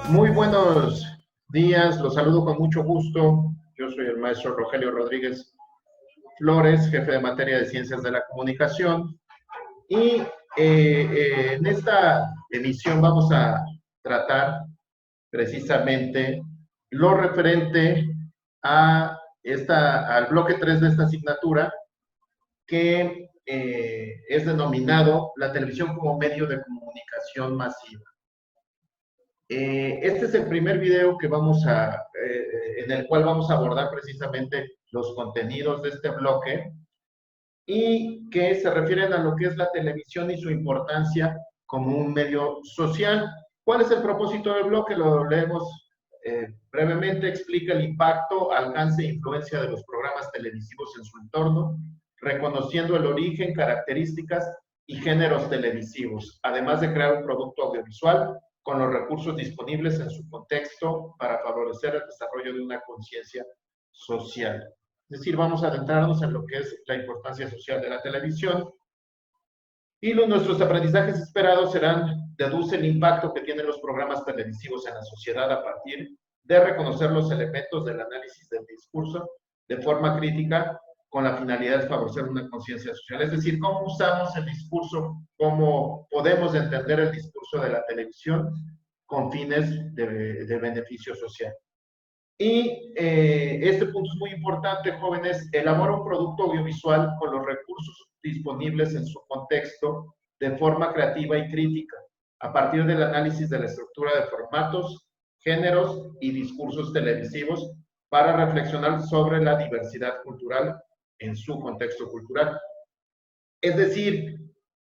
Muy buenos días, los saludo con mucho gusto. Yo soy el maestro Rogelio Rodríguez Flores, jefe de materia de Ciencias de la Comunicación. Y en esta emisión vamos a tratar precisamente lo referente al bloque 3 de esta asignatura, que es denominado la televisión como medio de comunicación masiva. Este es el primer video que en el cual vamos a abordar precisamente los contenidos de este bloque y que se refieren a lo que es la televisión y su importancia como un medio social. ¿Cuál es el propósito del bloque? Lo leemos brevemente. Explica el impacto, alcance e influencia de los programas televisivos en su entorno, reconociendo el origen, características y géneros televisivos, además de crear un producto audiovisual con los recursos disponibles en su contexto para favorecer el desarrollo de una conciencia social. Es decir, vamos a adentrarnos en lo que es la importancia social de la televisión. Y nuestros aprendizajes esperados deduce el impacto que tienen los programas televisivos en la sociedad a partir de reconocer los elementos del análisis del discurso de forma crítica con la finalidad de favorecer una conciencia social. Es decir, cómo usamos el discurso, cómo podemos entender el discurso de la televisión con fines de beneficio social. Y este punto es muy importante, jóvenes. Elabora un producto audiovisual con los recursos disponibles en su contexto de forma creativa y crítica, a partir del análisis de la estructura de formatos, géneros y discursos televisivos para reflexionar sobre la diversidad cultural en su contexto cultural. Es decir,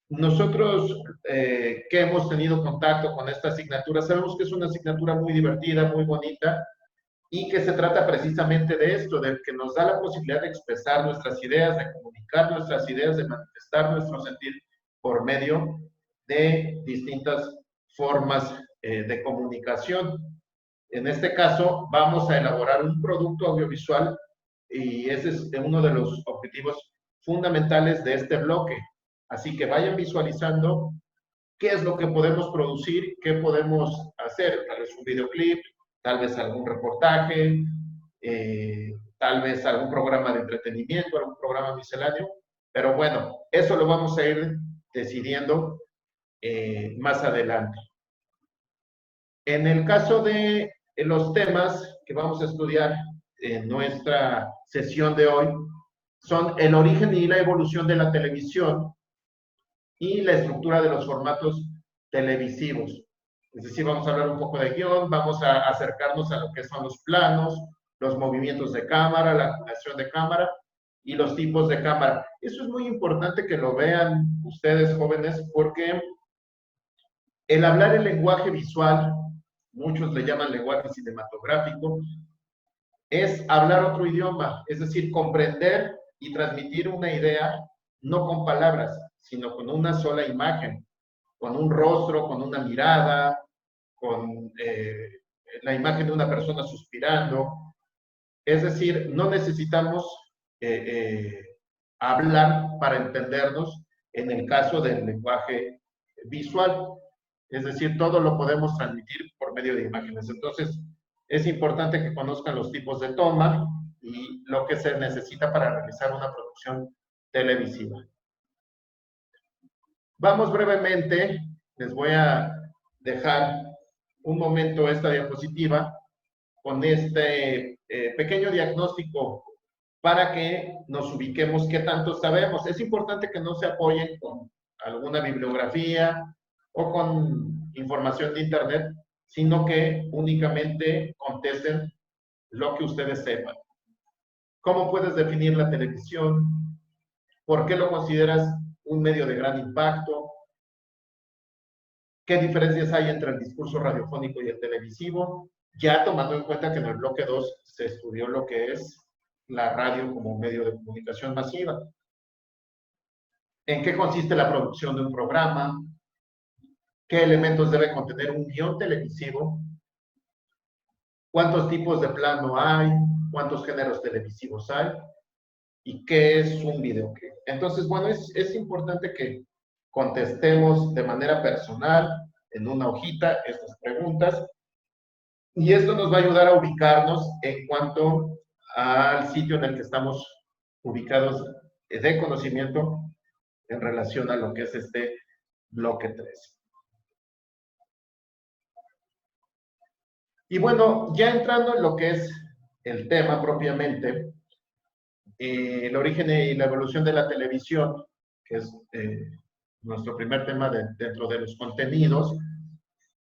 nosotros que hemos tenido contacto con esta asignatura, sabemos que es una asignatura muy divertida, muy bonita, y que se trata precisamente de esto, de que nos da la posibilidad de expresar nuestras ideas, de comunicar nuestras ideas, de manifestar nuestro sentir por medio de distintas formas de comunicación. En este caso, vamos a elaborar un producto audiovisual y ese es uno de los objetivos fundamentales de este bloque. Así que vayan visualizando qué es lo que podemos producir, qué podemos hacer, tal vez un videoclip, tal vez algún reportaje, tal vez algún programa de entretenimiento, algún programa misceláneo, pero bueno, eso lo vamos a ir decidiendo más adelante. En el caso de los temas que vamos a estudiar en nuestra sesión de hoy, son el origen y la evolución de la televisión y la estructura de los formatos televisivos. Es decir, vamos a hablar un poco de guión, vamos a acercarnos a lo que son los planos, los movimientos de cámara, la acción de cámara y los tipos de cámara. Eso es muy importante que lo vean ustedes, jóvenes, porque el hablar el lenguaje visual, muchos le llaman lenguaje cinematográfico, es hablar otro idioma, es decir, comprender y transmitir una idea no con palabras, sino con una sola imagen, con un rostro, con una mirada, con la imagen de una persona suspirando. Es decir, no necesitamos hablar para entendernos en el caso del lenguaje visual. Es decir, todo lo podemos transmitir por medio de imágenes. Entonces, es importante que conozcan los tipos de toma y lo que se necesita para realizar una producción televisiva. Vamos brevemente, les voy a dejar un momento esta diapositiva con este pequeño diagnóstico para que nos ubiquemos qué tanto sabemos. Es importante que no se apoyen con alguna bibliografía o con información de internet, sino que únicamente contesten lo que ustedes sepan. ¿Cómo puedes definir la televisión? ¿Por qué lo consideras un medio de gran impacto? ¿Qué diferencias hay entre el discurso radiofónico y el televisivo? Ya tomando en cuenta que en el bloque 2 se estudió lo que es la radio como medio de comunicación masiva. ¿En qué consiste la producción de un programa? ¿Qué elementos debe contener un guión televisivo? ¿Cuántos tipos de plano hay? ¿Cuántos géneros televisivos hay? ¿Y qué es un videoclip? Entonces, bueno, es importante que contestemos de manera personal en una hojita estas preguntas Y esto nos va a ayudar a ubicarnos en cuanto al sitio en el que estamos ubicados de conocimiento en relación a lo que es este bloque 3. Y bueno, ya entrando en lo que es el tema propiamente, el origen y la evolución de la televisión, que es nuestro primer tema dentro de los contenidos,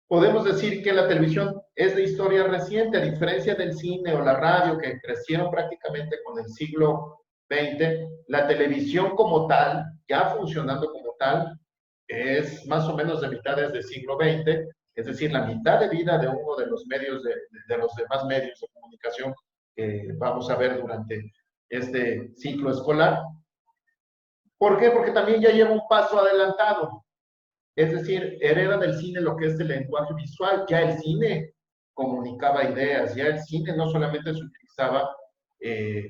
podemos decir que la televisión es de historia reciente, a diferencia del cine o la radio, que crecieron prácticamente con el siglo XX. La televisión como tal, ya funcionando como tal, es más o menos de mitades del siglo XX, es decir, la mitad de vida de uno de los medios, de los demás medios de comunicación que vamos a ver durante este ciclo escolar. ¿Por qué? Porque también ya lleva un paso adelantado. Es decir, hereda del cine lo que es el lenguaje visual. Ya el cine comunicaba ideas, ya el cine no solamente se utilizaba eh,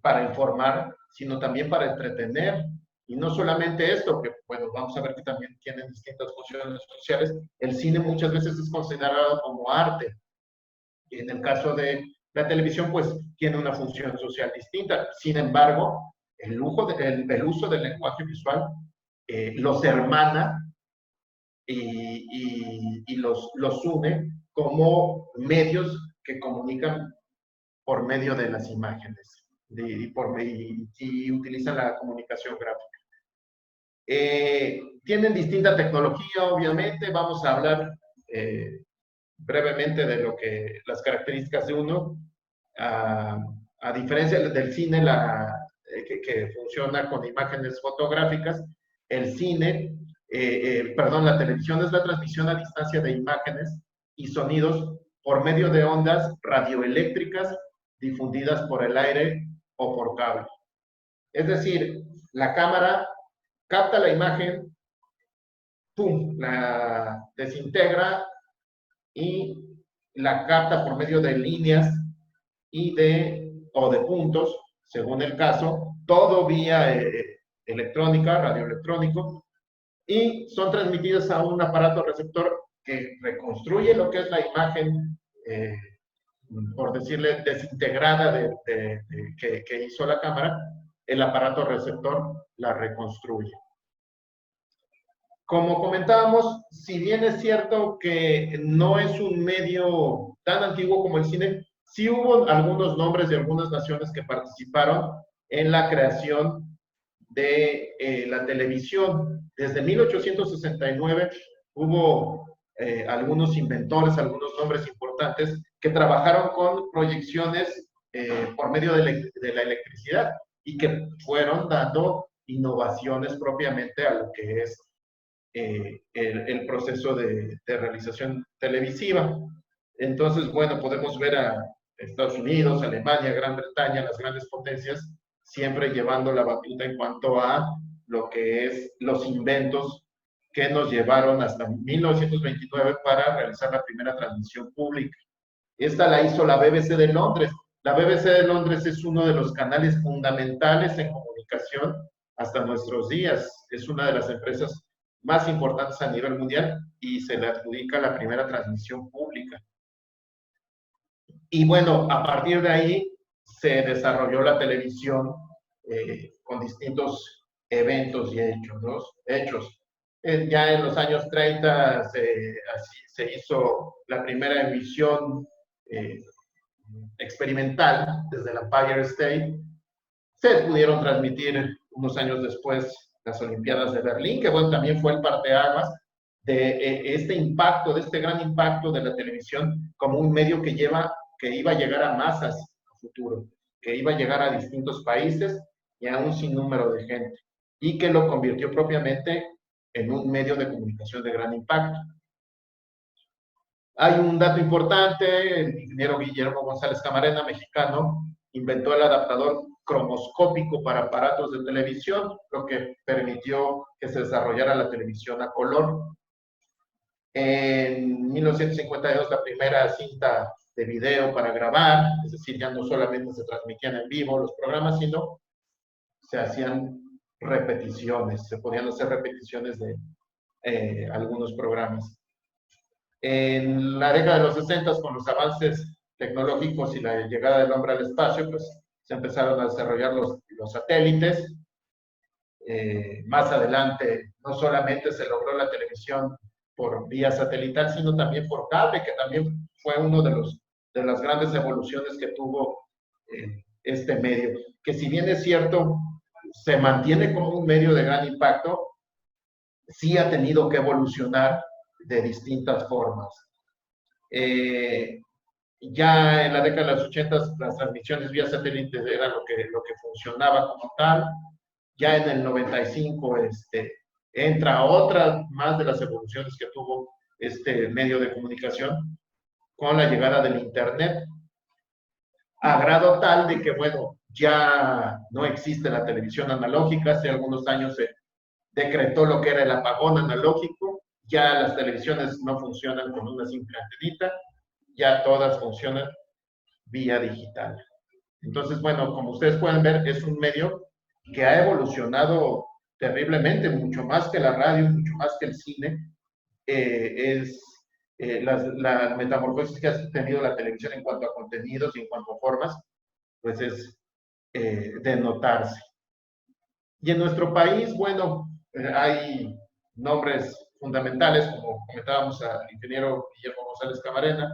para informar, sino también para entretener. Y no solamente esto, que bueno, vamos a ver que también tienen distintas funciones sociales, el cine muchas veces es considerado como arte. Y en el caso de la televisión, pues tiene una función social distinta. Sin embargo, el uso del lenguaje visual los hermana y los une como medios que comunican por medio de las imágenes y utilizan la comunicación gráfica. Tienen distinta tecnología, obviamente. Vamos a hablar brevemente de lo que las características de uno. A, a diferencia del cine que funciona con imágenes fotográficas, el cine, perdón, la televisión es la transmisión a distancia de imágenes y sonidos por medio de ondas radioeléctricas difundidas por el aire o por cable. Es decir, la cámara capta la imagen, pum, la desintegra y la capta por medio de líneas o de puntos, según el caso, todo vía electrónica, radioelectrónico, y son transmitidas a un aparato receptor que reconstruye lo que es la imagen, por decirle, desintegrada que hizo la cámara. El aparato receptor la reconstruye. Como comentábamos, si bien es cierto que no es un medio tan antiguo como el cine, sí hubo algunos nombres de algunas naciones que participaron en la creación de la televisión. Desde 1869 hubo algunos inventores, algunos nombres importantes que trabajaron con proyecciones por medio de la electricidad y que fueron dando innovaciones propiamente a lo que es el proceso de realización televisiva. Entonces, bueno, podemos ver a Estados Unidos, Alemania, Gran Bretaña, las grandes potencias, siempre llevando la batuta en cuanto a lo que es los inventos que nos llevaron hasta 1929 para realizar la primera transmisión pública. Esta la hizo la BBC de Londres. La BBC de Londres es uno de los canales fundamentales en comunicación hasta nuestros días. Es una de las empresas más importantes a nivel mundial y se le adjudica la primera transmisión pública. Y bueno, a partir de ahí se desarrolló la televisión con distintos eventos y hechos. Ya en los años 30 se hizo la primera emisión experimental desde el Empire State. Se pudieron transmitir unos años después las Olimpiadas de Berlín, que bueno, también fue el parteaguas de este impacto, de este gran impacto de la televisión como un medio que iba a llegar a masas a futuro, que iba a llegar a distintos países y a un sinnúmero de gente, y que lo convirtió propiamente en un medio de comunicación de gran impacto. Hay un dato importante: el ingeniero Guillermo González Camarena, mexicano, inventó el adaptador cromoscópico para aparatos de televisión, lo que permitió que se desarrollara la televisión a color. En 1952, la primera cinta de video para grabar, es decir, ya no solamente se transmitían en vivo los programas, sino se hacían repeticiones, se podían hacer repeticiones de algunos programas. En la década de los 60, con los avances tecnológicos y la llegada del hombre al espacio, pues se empezaron a desarrollar los satélites. Más adelante, no solamente se logró la televisión por vía satelital, sino también por cable, que también fue uno de las grandes evoluciones que tuvo este medio, que si bien es cierto, se mantiene como un medio de gran impacto, sí ha tenido que evolucionar de distintas formas. Ya en la década de los 80 las transmisiones vía satélite era lo que funcionaba como tal. Ya en el 95 entra otra más de las evoluciones que tuvo este medio de comunicación con la llegada del Internet, a grado tal de que, bueno, ya no existe la televisión analógica. Hace algunos años se decretó lo que era el apagón analógico. Ya las televisiones no funcionan con una simple antenita, ya todas funcionan vía digital. Entonces, bueno, como ustedes pueden ver, es un medio que ha evolucionado terriblemente, mucho más que la radio, mucho más que el cine. La metamorfosis que ha tenido la televisión en cuanto a contenidos y en cuanto a formas, pues es de notarse. Y en nuestro país, bueno, hay nombres fundamentales, como comentábamos al ingeniero Guillermo González Camarena,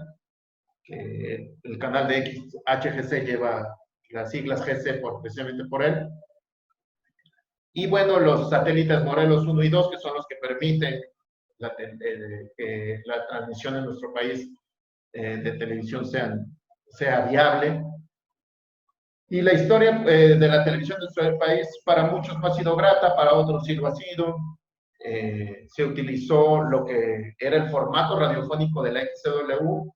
que el canal de HGC lleva las siglas GC precisamente por él. Y bueno, los satélites Morelos 1 y 2, que son los que permiten que la transmisión en nuestro país de televisión sea viable. Y la historia de la televisión de nuestro país para muchos no ha sido grata, para otros sí lo ha sido. Se utilizó lo que era el formato radiofónico de la XCW,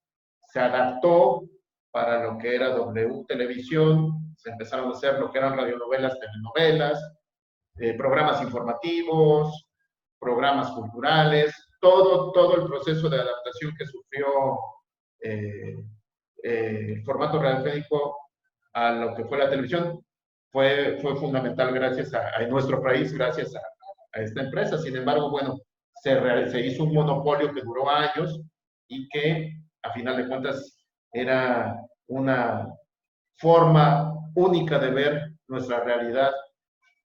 se adaptó para lo que era W Televisión, se empezaron a hacer lo que eran radionovelas, telenovelas, programas informativos, programas culturales, todo el proceso de adaptación que sufrió el formato radiofónico a lo que fue la televisión fue fundamental gracias en nuestro país, gracias a esta empresa. Sin embargo, bueno, se hizo un monopolio que duró años y que a final de cuentas era una forma única de ver nuestra realidad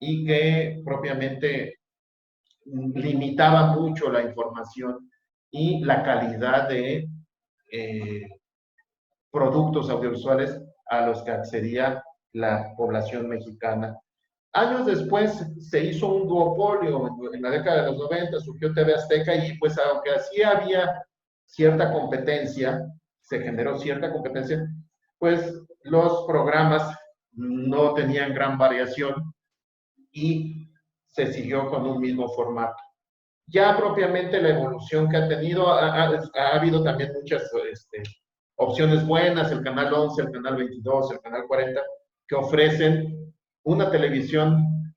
y que propiamente limitaba mucho la información y la calidad de productos audiovisuales a los que accedía la población mexicana. Años después se hizo un duopolio, en la década de los 90 surgió TV Azteca y pues aunque así había cierta competencia, se generó cierta competencia, pues los programas no tenían gran variación y se siguió con un mismo formato. Ya propiamente la evolución que ha tenido, ha habido también muchas opciones buenas, el canal 11, el canal 22, el canal 40, que ofrecen una televisión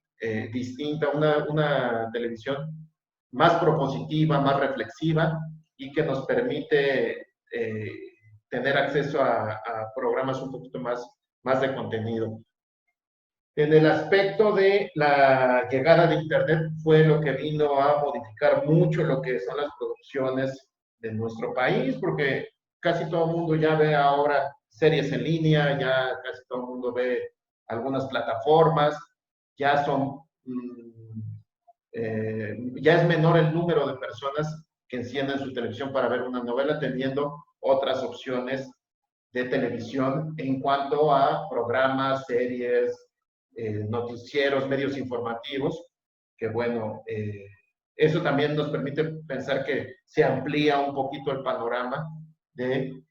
distinta, una televisión más propositiva, más reflexiva y que nos permite tener acceso a programas un poquito más de contenido. En el aspecto de la llegada de Internet fue lo que vino a modificar mucho lo que son las producciones de nuestro país, porque casi todo el mundo ya ve ahora series en línea, ya casi todo el mundo ve algunas plataformas, ya son, ya es menor el número de personas que encienden su televisión para ver una novela, teniendo otras opciones de televisión en cuanto a programas, series, noticieros, medios informativos, que bueno, eso también nos permite pensar que se amplía un poquito el panorama de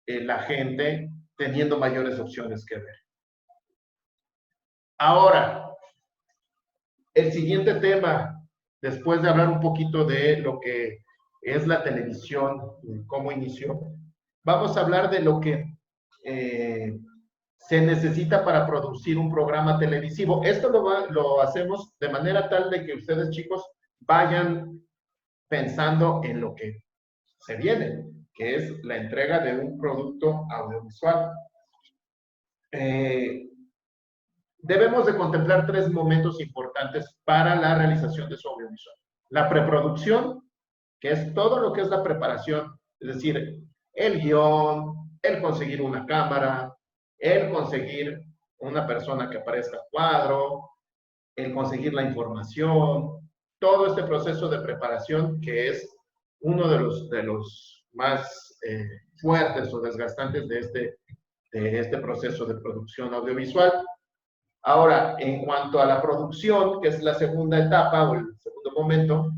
la gente teniendo mayores opciones que ver. Ahora, el siguiente tema, después de hablar un poquito de lo que es la televisión, cómo inició, vamos a hablar de lo que se necesita para producir un programa televisivo. Esto lo hacemos de manera tal de que ustedes, chicos, vayan pensando en lo que se viene, que es la entrega de un producto audiovisual. Debemos de contemplar 3 momentos importantes para la realización de su audiovisual. La preproducción, que es todo lo que es la preparación Es decir, el guión, el conseguir una cámara, el conseguir una persona que aparezca a cuadro, el conseguir la información, todo este proceso de preparación que es uno de los más fuertes o desgastantes de este proceso de producción audiovisual. Ahora, en cuanto a la producción, que es la segunda etapa o el segundo momento,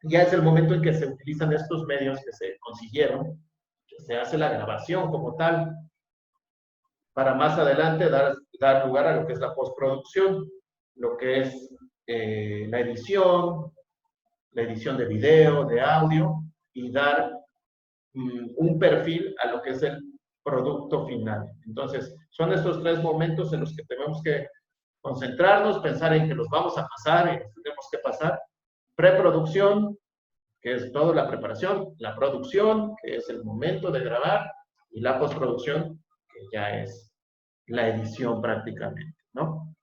ya es el momento en que se utilizan estos medios que se consiguieron, que se hace la grabación como tal, para más adelante dar lugar a lo que es la postproducción, lo que es la edición de video, de audio, y dar un perfil a lo que es el producto final. Entonces, son estos tres momentos en los que tenemos que concentrarnos, pensar en que los vamos a pasar y los tenemos que pasar. Preproducción, que es toda la preparación, la producción, que es el momento de grabar, y la postproducción, que ya es la edición prácticamente, ¿no?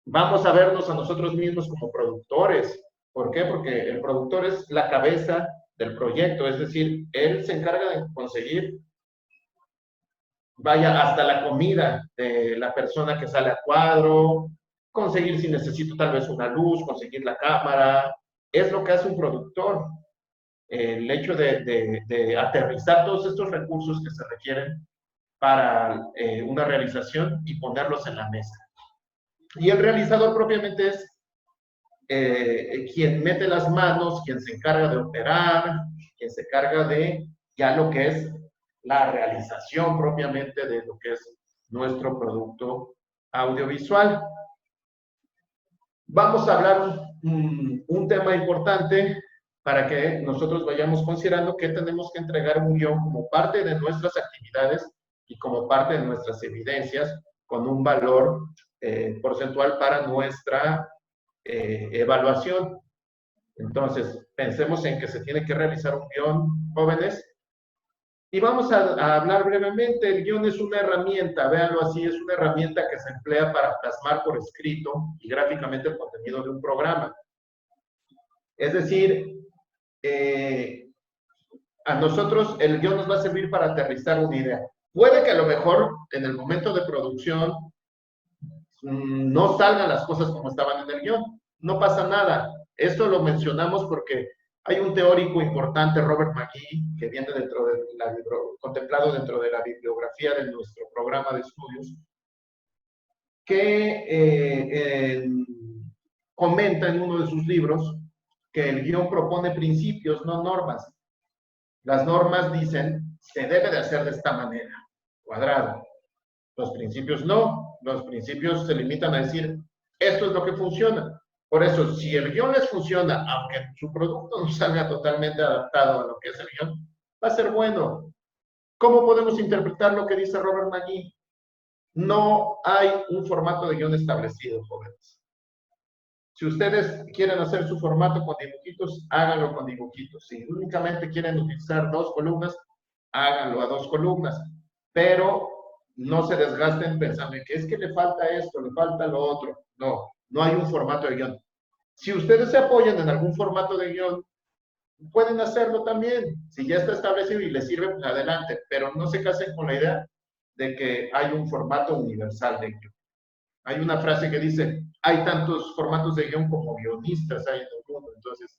Vamos a vernos a nosotros mismos como productores. ¿Por qué? Porque el productor es la cabeza del proyecto, es decir, él se encarga de conseguir, vaya, hasta la comida de la persona que sale a cuadro, conseguir si necesito tal vez una luz, conseguir la cámara, es lo que hace un productor. El hecho de aterrizar todos estos recursos que se requieren para una realización y ponerlos en la mesa. Y el realizador propiamente es quien mete las manos, quien se encarga de operar, quien se encarga de ya lo que es la realización propiamente de lo que es nuestro producto audiovisual. Vamos a hablar un tema importante para que nosotros vayamos considerando que tenemos que entregar un guión como parte de nuestras actividades y como parte de nuestras evidencias con un valor porcentual para nuestra evaluación. Entonces, pensemos en que se tiene que realizar un guión, jóvenes, y vamos a hablar brevemente. El guión es una herramienta, véanlo así, es una herramienta que se emplea para plasmar por escrito y gráficamente el contenido de un programa. Es decir, a nosotros el guión nos va a servir para aterrizar una idea. Puede que a lo mejor en el momento de producción no salgan las cosas como estaban en el guión. No pasa nada. Esto lo mencionamos porque hay un teórico importante, Robert McGee, que viene contemplado dentro de la bibliografía de nuestro programa de estudios, que comenta en uno de sus libros que el guión propone principios, no normas. Las normas dicen, se debe de hacer de esta manera, cuadrado. Los principios no. Los principios se limitan a decir, esto es lo que funciona. Por eso, si el guión les funciona, aunque su producto no salga totalmente adaptado a lo que es el guión, va a ser bueno. ¿Cómo podemos interpretar lo que dice Robert McGee? No hay un formato de guión establecido, jóvenes. Si ustedes quieren hacer su formato con dibujitos, háganlo con dibujitos. Si únicamente quieren utilizar 2 columnas, háganlo a 2 columnas. Pero no se desgasten pensando en que es que le falta esto, le falta lo otro. No, no hay un formato de guión. Si ustedes se apoyan en algún formato de guión, pueden hacerlo también. Si ya está establecido y les sirve, pues adelante. Pero no se casen con la idea de que hay un formato universal de guión. Hay una frase que dice, hay tantos formatos de guión como guionistas hay en el mundo. Entonces,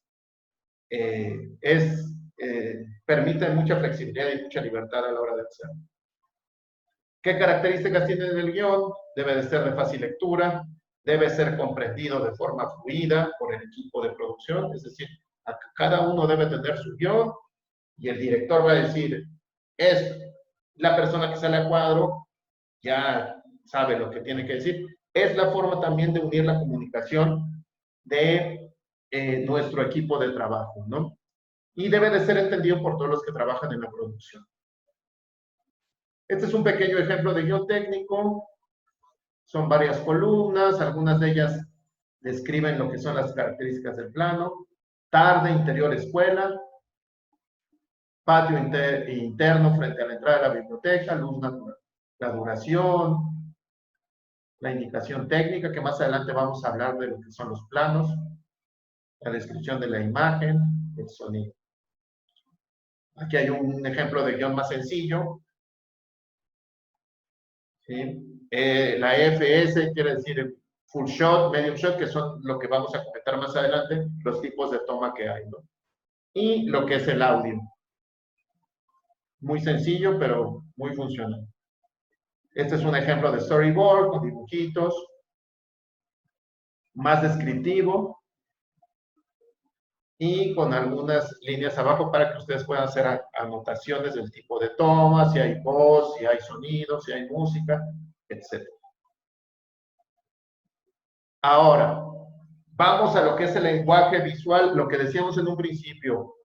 permite mucha flexibilidad y mucha libertad a la hora de hacerlo. ¿Qué características tiene el guión? Debe de ser de fácil lectura, debe ser comprendido de forma fluida por el equipo de producción, es decir, cada uno debe tener su guión y el director va a decir, es la persona que sale a cuadro, ya sabe lo que tiene que decir. Es la forma también de unir la comunicación de nuestro equipo de trabajo, ¿no? Y debe de ser entendido por todos los que trabajan en la producción. Este es un pequeño ejemplo de guión técnico. Son varias columnas, algunas de ellas describen lo que son las características del plano. Tarde, interior, escuela. Patio interno frente a la entrada de la biblioteca, luz natural. La duración, la indicación técnica, que más adelante vamos a hablar de lo que son los planos. La descripción de la imagen, el sonido. Aquí hay un ejemplo de guión más sencillo. ¿Sí? La FS quiere decir full shot, medium shot, que son lo que vamos a comentar más adelante, los tipos de toma que hay, ¿no? Y lo que es el audio. Muy sencillo, pero muy funcional. Este es un ejemplo de storyboard con dibujitos, más descriptivo y con algunas líneas abajo para que ustedes puedan hacer anotaciones del tipo de toma, si hay voz, si hay sonido, si hay música, etc. Ahora, vamos a lo que es el lenguaje visual, lo que decíamos en un principio.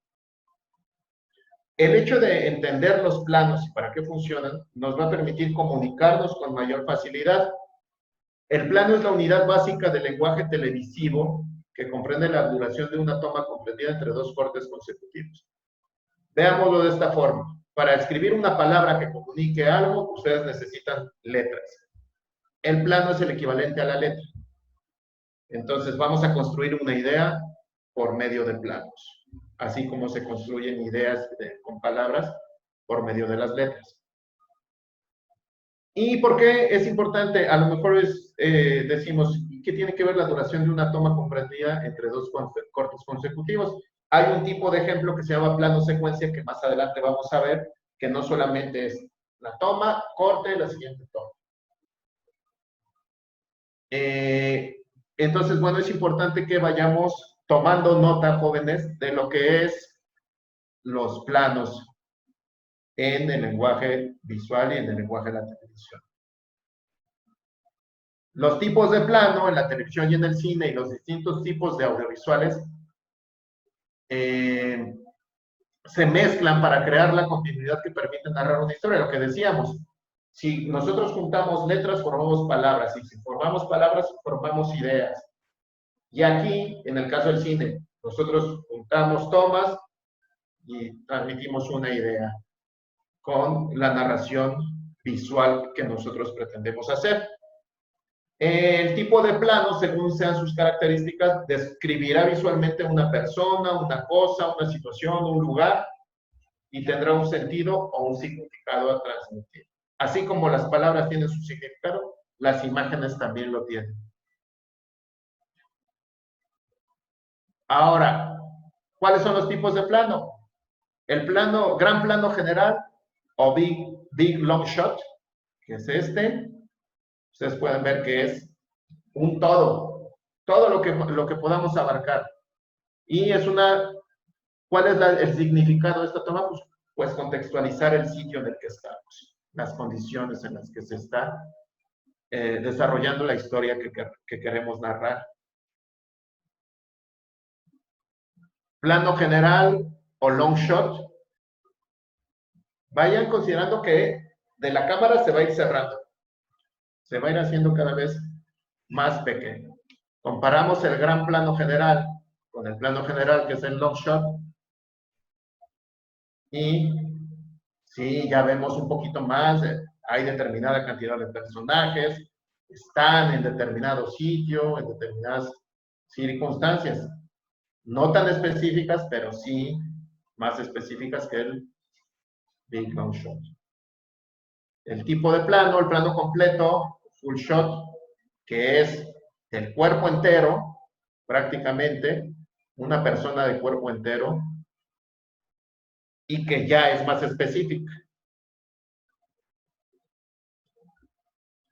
El hecho de entender los planos y para qué funcionan nos va a permitir comunicarnos con mayor facilidad. El plano es la unidad básica del lenguaje televisivo que comprende la duración de una toma comprendida entre dos cortes consecutivos. Veámoslo de esta forma. Para escribir una palabra que comunique algo, ustedes necesitan letras. El plano es el equivalente a la letra. Entonces vamos a construir una idea por medio de planos, así como se construyen ideas con palabras por medio de las letras. ¿Y por qué es importante? A lo mejor decimos, ¿qué tiene que ver la duración de una toma comprendida entre dos cortes consecutivos? Hay un tipo de ejemplo que se llama plano secuencia que más adelante vamos a ver, que no solamente es la toma, corte, la siguiente toma. Entonces, bueno, es importante que vayamos tomando nota, jóvenes, de lo que es los planos en el lenguaje visual y en el lenguaje de la televisión. Los tipos de plano en la televisión y en el cine y los distintos tipos de audiovisuales se mezclan para crear la continuidad que permite narrar una historia. Lo que decíamos, si nosotros juntamos letras, formamos palabras, y si formamos palabras, formamos ideas. Y aquí, en el caso del cine, nosotros juntamos tomas y transmitimos una idea con la narración visual que nosotros pretendemos hacer. El tipo de plano, según sean sus características, describirá visualmente una persona, una cosa, una situación, un lugar, y tendrá un sentido o un significado a transmitir. Así como las palabras tienen su significado, las imágenes también lo tienen. Ahora, ¿cuáles son los tipos de plano? El plano, gran plano general o big long shot, que es este. Ustedes pueden ver que es un todo lo que podamos abarcar. Y es ¿cuál es el significado de esta toma? Pues contextualizar el sitio en el que estamos, las condiciones en las que se está desarrollando la historia que queremos narrar. Plano general o long shot. Vayan considerando que de la cámara se va a ir cerrando. Se va a ir haciendo cada vez más pequeño. Comparamos el gran plano general con el plano general que es el long shot. Y sí, ya vemos un poquito más. Hay determinada cantidad de personajes. Están en determinado sitio, en determinadas circunstancias. No tan específicas, pero sí más específicas que el big long shot. El tipo de plano, el plano completo, full shot, que es el cuerpo entero, prácticamente, una persona de cuerpo entero, y que ya es más específica.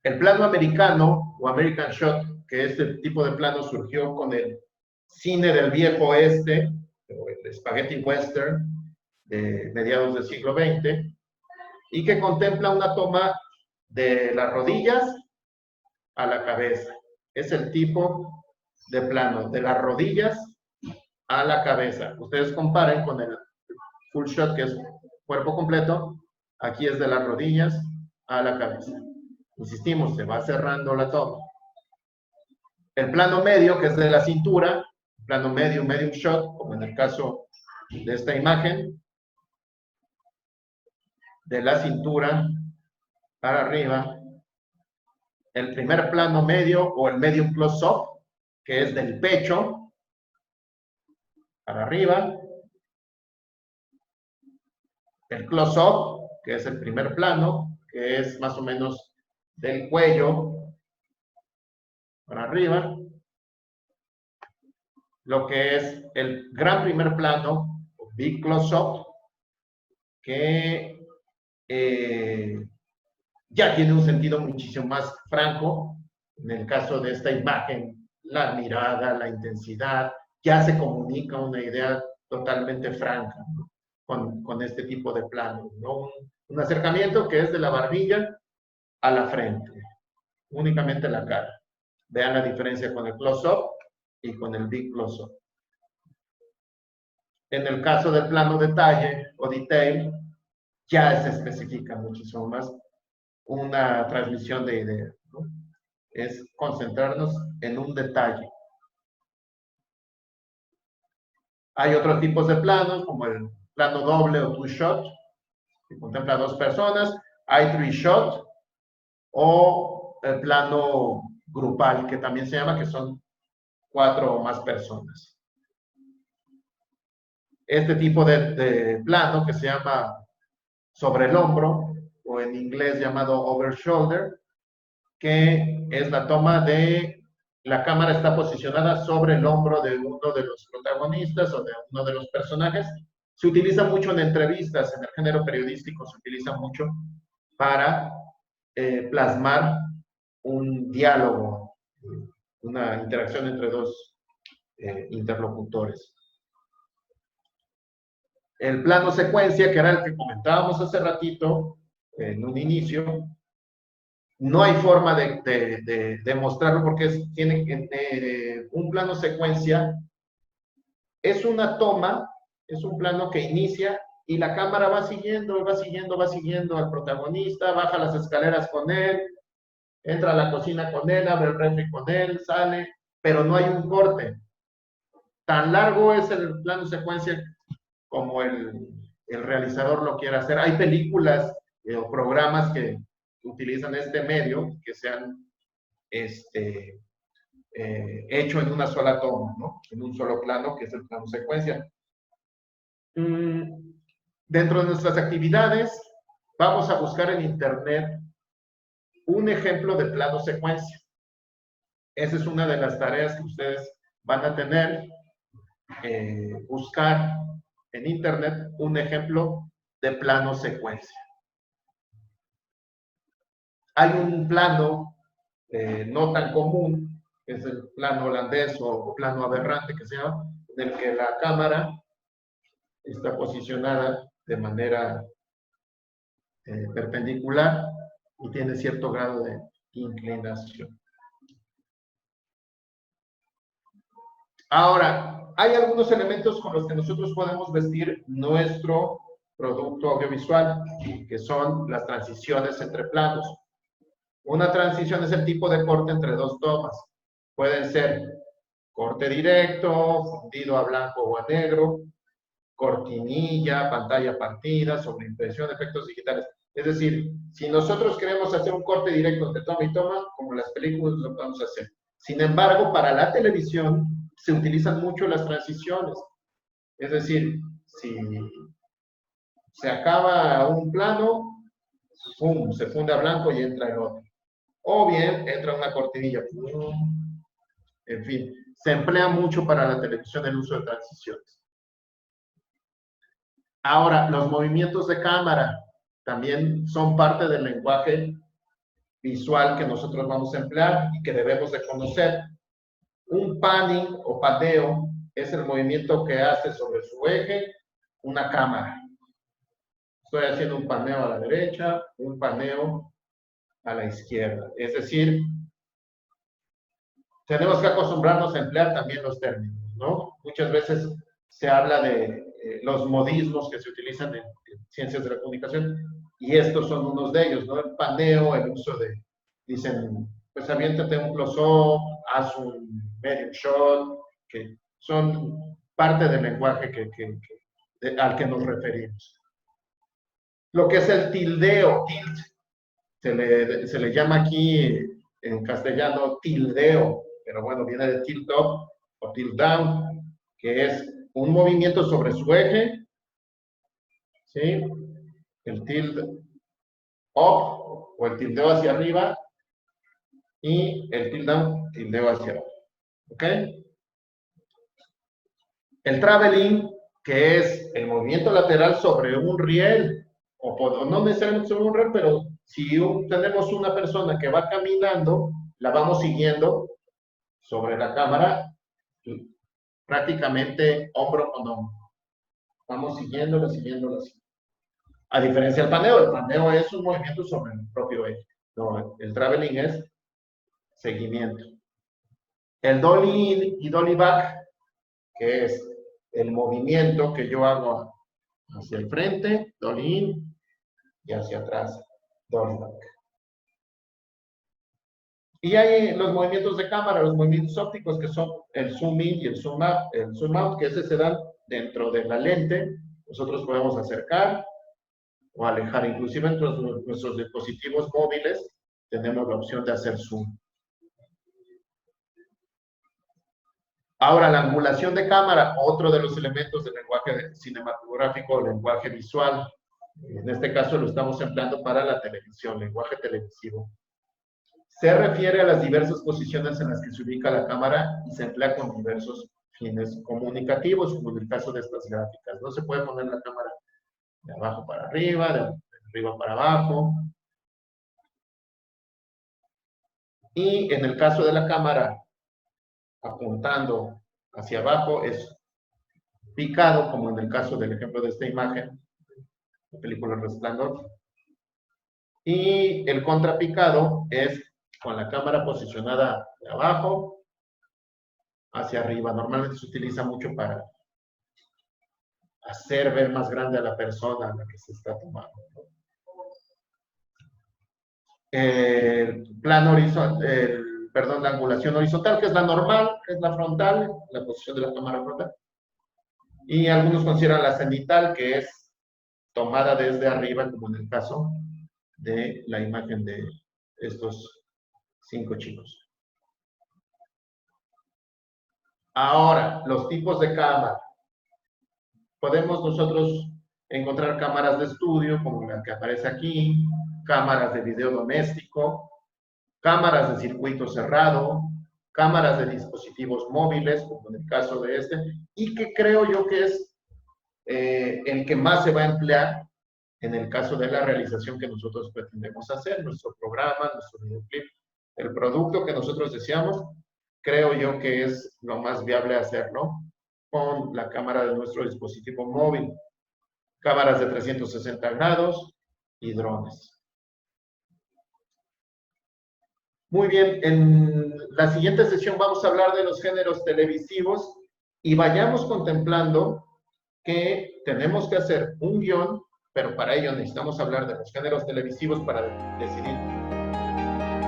El plano americano, o American Shot, que este tipo de plano surgió con el cine del viejo oeste, o el spaghetti western, de mediados del siglo XX, y que contempla una toma de las rodillas a la cabeza. Es el tipo de plano, de las rodillas a la cabeza. Ustedes comparen con el full shot, que es cuerpo completo. Aquí es de las rodillas a la cabeza. Insistimos, se va cerrando la toma. El plano medio, que es de la cintura, plano medio, medium shot, como en el caso de esta imagen, de la cintura para arriba. El primer plano medio o el medium close-up, que es del pecho para arriba. El close-up, que es el primer plano, que es más o menos del cuello para arriba. Lo que es el gran primer plano, big close-up, que ya tiene un sentido muchísimo más franco. En el caso de esta imagen, la mirada, la intensidad, ya se comunica una idea totalmente franca, ¿no? con este tipo de plano, ¿no? Un acercamiento que es de la barbilla a la frente, únicamente la cara. Vean la diferencia con el close-up y con el big close-up. En el caso del plano detalle o detail, ya se especifica muchísimo más una transmisión de ideas, ¿no? Es concentrarnos en un detalle. Hay otros tipos de planos, como el plano doble o two-shot, que contempla dos personas. Hay three-shot o el plano grupal, que también se llama, que son 4 o más personas. Este tipo de plano, que se llama sobre el hombro, o en inglés llamado over shoulder, que es la toma de la cámara está posicionada sobre el hombro de uno de los protagonistas o de uno de los personajes. Se utiliza mucho en entrevistas, en el género periodístico se utiliza mucho para plasmar un diálogo, una interacción entre dos interlocutores. El plano secuencia, que era el que comentábamos hace ratito, en un inicio, no hay forma de mostrarlo porque tiene un plano secuencia, es una toma, es un plano que inicia y la cámara va siguiendo, va siguiendo, va siguiendo al protagonista, baja las escaleras con él, entra a la cocina con él, abre el refri con él, sale, pero no hay un corte. Tan largo es el plano secuencia como el realizador lo quiera hacer. Hay películas o programas que utilizan este medio que se han hecho en una sola toma, ¿no? En un solo plano, que es el plano secuencia. Dentro de nuestras actividades, vamos a buscar en Internet un ejemplo de plano secuencia. Esa es una de las tareas que ustedes van a tener, buscar en Internet un ejemplo de plano secuencia. Hay un plano no tan común, que es el plano holandés o plano aberrante que se llama, en el que la cámara está posicionada de manera perpendicular y tiene cierto grado de inclinación. Ahora, hay algunos elementos con los que nosotros podemos vestir nuestro producto audiovisual, que son las transiciones entre planos. Una transición es el tipo de corte entre dos tomas. Pueden ser corte directo, fundido a blanco o a negro, cortinilla, pantalla partida, sobreimpresión, efectos digitales. Es decir, si nosotros queremos hacer un corte directo entre toma y toma, como las películas lo podemos hacer. Sin embargo, para la televisión se utilizan mucho las transiciones. Es decir, si se acaba un plano, ¡pum!, se funde a blanco y entra el otro. O bien entra una cortinilla. ¡Pum! En fin, se emplea mucho para la televisión el uso de transiciones. Ahora, los movimientos de cámara también son parte del lenguaje visual que nosotros vamos a emplear y que debemos de conocer. Un panning o paneo es el movimiento que hace sobre su eje una cámara. Estoy haciendo un paneo a la derecha, un paneo a la izquierda. Es decir, tenemos que acostumbrarnos a emplear también los términos, ¿no? Muchas veces se habla de los modismos que se utilizan en ciencias de la comunicación y estos son unos de ellos, ¿no? El paneo, el uso de, dicen, pues aviéntate un close-up, haz un medium shot, que son parte del lenguaje al que nos referimos. Lo que es el tildeo, tilt, se le llama aquí en castellano tildeo, pero bueno, viene de tilt up o tilt down, que es un movimiento sobre su eje, ¿sí? El tilde up o el tildeo hacia arriba y el tilde down, tildeo hacia abajo. ¿Ok? El traveling, que es el movimiento lateral sobre un riel, o no necesariamente sobre un riel, pero si tenemos una persona que va caminando, la vamos siguiendo sobre la cámara, prácticamente hombro con hombro. Vamos siguiéndola, siguiéndola, siguiéndola. A diferencia del paneo, el paneo es un movimiento sobre el propio eje. No, el traveling es seguimiento. El dolly in y dolly back, que es el movimiento que yo hago hacia el frente, dolly in, y hacia atrás, dolly back. Y hay los movimientos de cámara, los movimientos ópticos, que son el zoom in y el zoom out, que ese se dan dentro de la lente. Nosotros podemos acercar o alejar, inclusive en nuestros dispositivos móviles tenemos la opción de hacer zoom. Ahora, la angulación de cámara, otro de los elementos del lenguaje cinematográfico, lenguaje visual. En este caso lo estamos empleando para la televisión, lenguaje televisivo. Se refiere a las diversas posiciones en las que se ubica la cámara y se emplea con diversos fines comunicativos, como en el caso de estas gráficas. No se puede poner la cámara de abajo para arriba, de arriba para abajo. Y en el caso de la cámara apuntando hacia abajo es picado, como en el caso del ejemplo de esta imagen, la película El Resplandor. Y el contrapicado es con la cámara posicionada de abajo hacia arriba. Normalmente se utiliza mucho para hacer ver más grande a la persona a la que se está tomando. El plano horizontal, perdón, la angulación horizontal, que es la normal, que es la frontal, la posición de la cámara frontal. Y algunos consideran la cenital, que es tomada desde arriba, como en el caso de la imagen de estos 5 chicos. Ahora, los tipos de cámara. Podemos nosotros encontrar cámaras de estudio, como la que aparece aquí, cámaras de video doméstico, cámaras de circuito cerrado, cámaras de dispositivos móviles, como en el caso de este, y que creo yo que es el que más se va a emplear en el caso de la realización que nosotros pretendemos hacer, nuestro programa, nuestro videoclip, el producto que nosotros deseamos, creo yo que es lo más viable hacerlo con la cámara de nuestro dispositivo móvil, cámaras de 360 grados y drones. Muy bien, en la siguiente sesión vamos a hablar de los géneros televisivos y vayamos contemplando que tenemos que hacer un guión, pero para ello necesitamos hablar de los géneros televisivos para decidir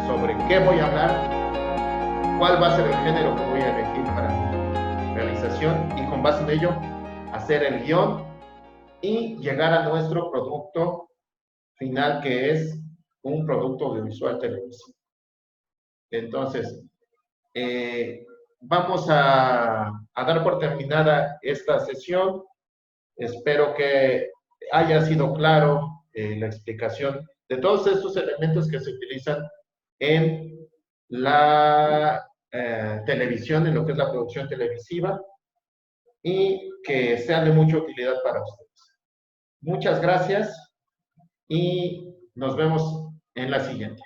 sobre qué voy a hablar, cuál va a ser el género que voy a elegir para mi realización y con base en ello hacer el guión y llegar a nuestro producto final, que es un producto audiovisual televisivo. Entonces, vamos a dar por terminada esta sesión. Espero que haya sido claro la explicación de todos estos elementos que se utilizan en la televisión, en lo que es la producción televisiva, y que sean de mucha utilidad para ustedes. Muchas gracias y nos vemos en la siguiente.